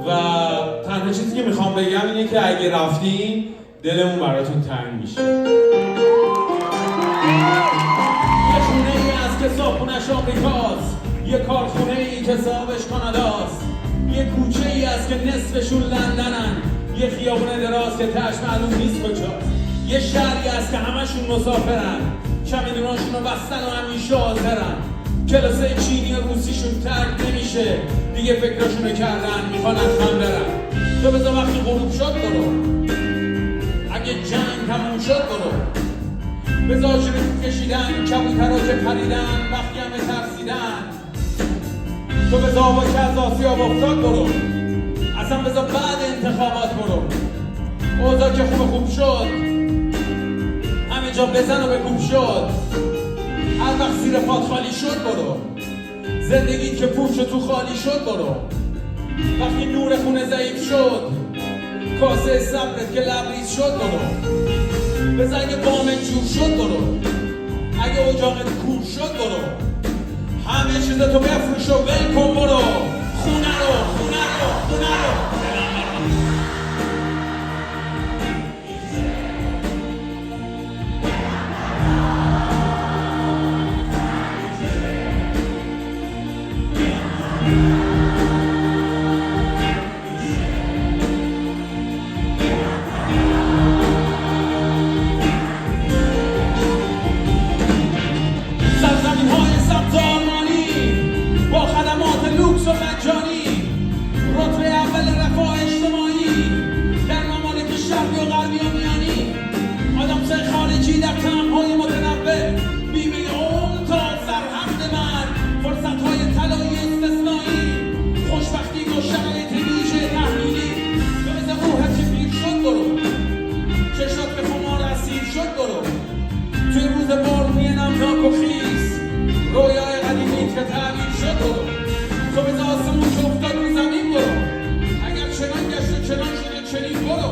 و تنها چیزی که میخوام بگم اینه که اگه رفتین دلمون براتون تنگ میشه. یه خونه ای هست که صابخونش آمریکاست، یه کارخونه ای که صاحبش کاناداست، یه کوچه ای هست که نصفشون لندنن، یه خیابون دراز که تهش معلوم نیست کجاست، یه شهری هست که همشون مسافرن، چمدوناشون رو بستن و همیشه حاضرن، کلاسه چینی و روسیشون ترک نمیشه، دیگه فکراشونو کردن میخوان از هم برن. تو بذار وقتی غروب شد برو، اگه جنگ تموم شد برو، بذار جنوب کشیدن کبوترها که پریدن وقتی همه ترسیدن. تو بذار با که از آسیاب افتاد برو، اصلا بذار بعد انتخابات برو، اوضاع که خوب شد همه جا بزن و بکوب شد، هر وقت زیر پات خالی شد برو، زندگی که پوچ تو خالی شد برو، وقتی نور خونه ضعیف شد کاسه صبرت که لبریز شد برو، بذار اگه بامت جور شد برو، اگه اجاقت کور شد برو، همه چیزتو بفروش و ول کن برو، خونه رو لوکس و مجانی، رتبه اول رفاه اجتماعی در ممالک شرقی و غربی و میانی، آدمسای خارجی در کمپ‌های متنوع، بیمه عمر تا سرحد من، فرصت‌های طلایی استثنایی، خوشبختی و شرایط ویژه تحمیلی. ببینم روحت که پیر شد برو، چشات به خمار اسیر شد برو، توی روز بارونی نمناک و خیس رویای قدیمیت که تعبیر شد برو، تو به آسمون که افتاد رو زمین برو، اگر چنان گشت و چنان شده چنین برو،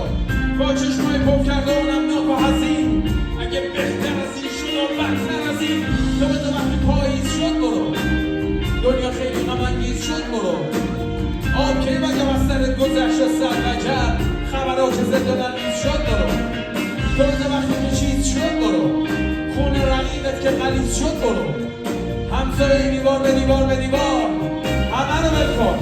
با چشمای پف کرده و نمناک و حزین، اگه بهتر از این شد و بدتر از این، تو به وقتی پاییز شد برو، دنیا خیلی غم‌انگیز شد برو، آب که بگم از سرت گذشت سر وجب، خبرها که زنده نمیز شد برو، تو به وقتی که چیز شد برو، خون رقیبت که غلیظ شد برو، همسایه دیوار به دیوار به دیوار همه رو ول کن.